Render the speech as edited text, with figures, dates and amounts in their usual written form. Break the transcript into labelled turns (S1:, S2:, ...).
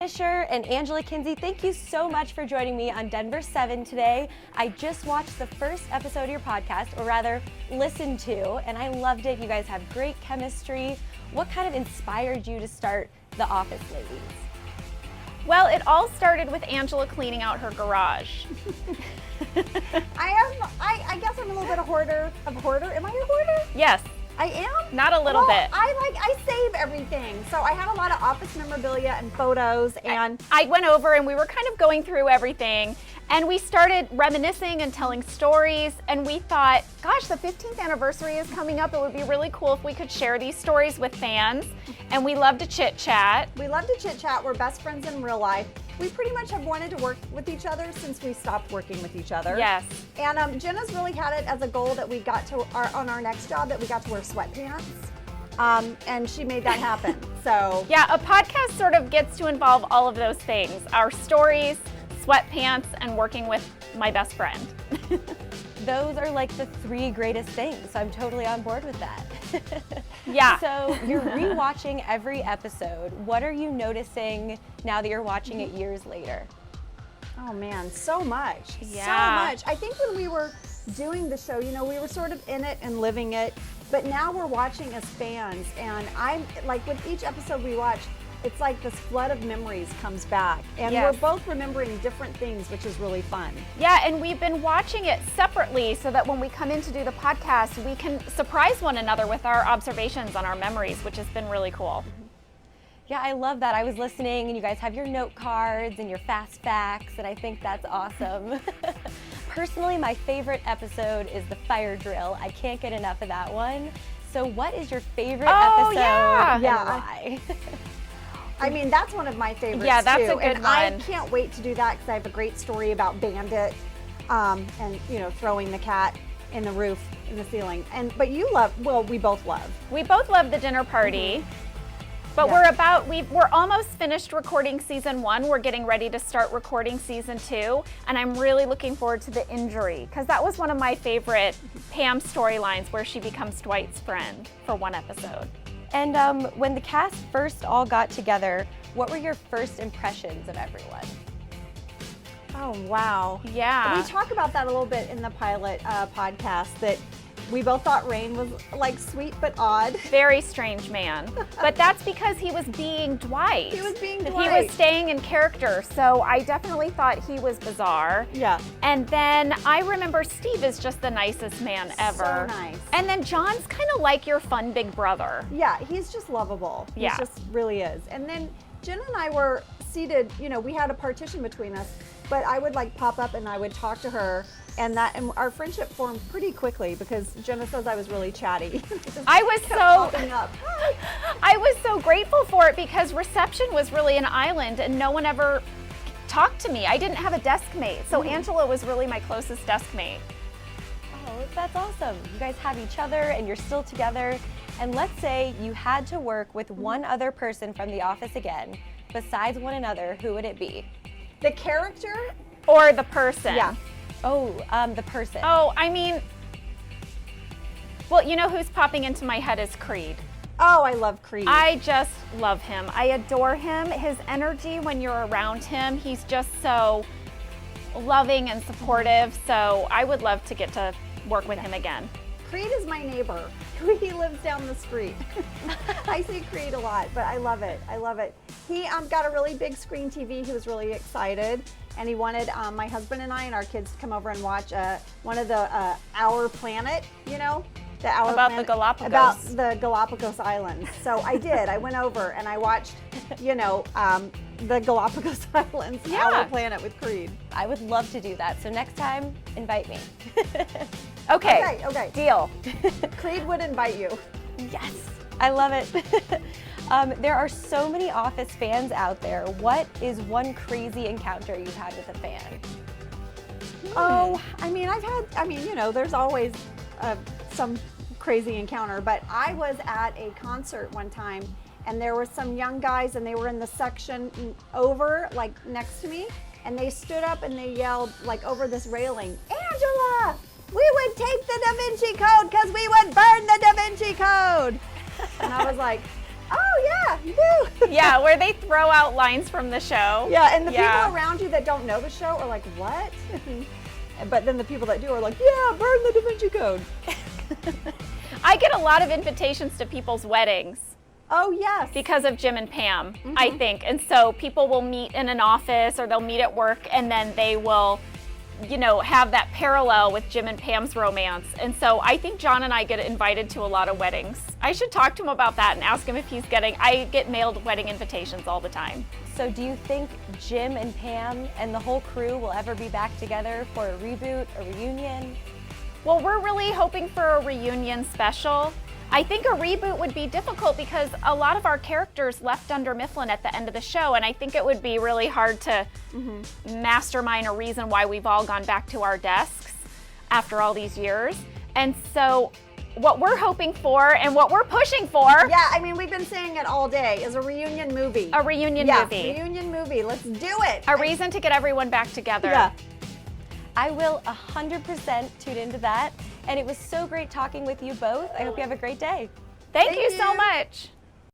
S1: Fischer and Angela Kinsey, thank you so much for joining me on Denver 7 today. I just watched the first episode of your podcast, or rather listened to, and I loved it. You guys have great chemistry. What kind of inspired you to start The Office Ladies?
S2: Well, it all started with Angela cleaning out her garage.
S3: I guess I'm a little bit of a hoarder. Am I a hoarder?
S2: Yes.
S3: I am?
S2: Not a little bit.
S3: I save everything. So I have a lot of office memorabilia and photos, and
S2: I went over and we were kind of going through everything, and we started reminiscing and telling stories, and we thought, gosh, the 15th anniversary is coming up. It would be really cool if we could share these stories with fans, and we love to chit chat.
S3: We love to chit chat. We're best friends in real life. We pretty much have wanted to work with each other since we stopped working with each other.
S2: Yes.
S3: And Jenna's really had it as a goal that we got to on our next job, that we got to wear sweatpants. And she made that happen. So
S2: yeah, a podcast sort of gets to involve all of those things: our stories, sweatpants, and working with my best friend.
S1: Those are like the three greatest things, so I'm totally on board with that.
S2: Yeah.
S1: So you're rewatching every episode. What are you noticing now that you're watching it years later?
S3: Oh man, so much.
S2: Yeah.
S3: So much. I think when we were doing the show, we were sort of in it and living it, but now we're watching as fans, and I'm like, with each episode we watch, it's like this flood of memories comes back, and
S2: Yes.
S3: we're both remembering different things, which is really fun.
S2: Yeah, and we've been watching it separately so that when we come in to do the podcast, we can surprise one another with our observations on our memories, which has been really cool.
S1: Yeah, I love that. I was listening, and you guys have your note cards and your fast facts, and I think that's awesome. Personally, my favorite episode is the fire drill. I can't get enough of that one. So what is your favorite episode and why?
S3: I mean, that's one of my favorites,
S2: Yeah, that's
S3: too.
S2: a good
S3: and I
S2: one.
S3: can't wait to do that, because I have a great story about Bandit, and throwing the cat in the roof, in the ceiling. But you love, well, we both love.
S2: We both love the dinner party. But
S3: Yeah.
S2: we're almost finished recording season 1. We're getting ready to start recording season 2, and I'm really looking forward to the injury, because that was one of my favorite Pam storylines, where she becomes Dwight's friend for one episode.
S1: And when the cast first all got together, what were your first impressions of everyone?
S3: Oh, wow.
S2: Yeah.
S3: We talk about that a little bit in the pilot podcast, that we both thought Rain was like sweet but odd.
S2: Very strange man. But that's because he was being Dwight.
S3: He was being
S2: He
S3: Dwight.
S2: was staying in character, so I definitely thought he was bizarre.
S3: Yeah.
S2: And then I remember Steve is just the nicest man ever.
S3: So nice.
S2: And then John's kind of like your fun big brother.
S3: Yeah, he's just lovable.
S2: Yeah.
S3: He just really is. And then Jenna and I were seated, we had a partition between us, but I would like pop up and I would talk to her, and our friendship formed pretty quickly, because Jenna says I was really chatty.
S2: I was
S3: Popping up.
S2: I was so grateful for it, because reception was really an island and no one ever talked to me. I didn't have a desk mate, so Angela was really my closest desk mate.
S1: Oh, that's awesome. You guys have each other and you're still together. And let's say you had to work with one other person from The Office again, besides one another, who would it be?
S3: The character?
S2: Or the person.
S3: Yeah.
S1: Oh, the person.
S2: Oh, I mean, well, you know who's popping into my head is Creed.
S3: Oh, I love Creed.
S2: I just love him. I adore him. His energy when you're around him, he's just so loving and supportive. So I would love to get to work with him again.
S3: Creed is my neighbor. He lives down the street. I see Creed a lot, but I love it. I love it. He got a really big screen TV. He was really excited, and he wanted my husband and I and our kids to come over and watch one of the Our Planet, the Our
S2: About
S3: Planet,
S2: the Galapagos.
S3: about the Galapagos Islands. So I did. I went over and I watched, the Galapagos Islands,
S2: Yeah.
S3: Our Planet with Creed.
S1: I would love to do that. So next time, invite me.
S2: Okay.
S3: Okay.
S2: Deal.
S3: Creed would invite you.
S1: Yes, I love it. There are so many Office fans out there. What is one crazy encounter you've had with a fan?
S3: Oh, there's always some crazy encounter, but I was at a concert one time, and there were some young guys, and they were in the section over, like next to me, and they stood up and they yelled, like over this railing, "Angela, we would take the Da Vinci Code because we would burn the Da Vinci Code." And I was like, Oh yeah, woo!
S2: Yeah, where they throw out lines from the show.
S3: Yeah, and the people around you that don't know the show are like, what? But then the people that do are like, yeah, burn the Da Vinci Code.
S2: I get a lot of invitations to people's weddings
S3: Oh yes.
S2: because of Jim and Pam, I think. And so people will meet in an office or they'll meet at work, and then they will, have that parallel with Jim and Pam's romance. And so I think John and I get invited to a lot of weddings. I should talk to him about that and ask him if I get mailed wedding invitations all the time.
S1: So do you think Jim and Pam and the whole crew will ever be back together for a reboot, a reunion?
S2: Well, we're really hoping for a reunion special. I think a reboot would be difficult because a lot of our characters left under Mifflin at the end of the show, and I think it would be really hard to mastermind a reason why we've all gone back to our desks after all these years. And so what we're hoping for and what we're pushing for,
S3: Yeah, I mean, we've been saying it all day, is a reunion movie.
S2: a reunion
S3: Yeah,
S2: movie.
S3: reunion movie. Let's do it.
S2: A reason to get everyone back together.
S3: Yeah.
S1: I will 100% tune into that. And it was so great talking with you both. I hope you have a great day.
S2: Thank
S3: Thank
S2: you so
S3: you.
S2: much.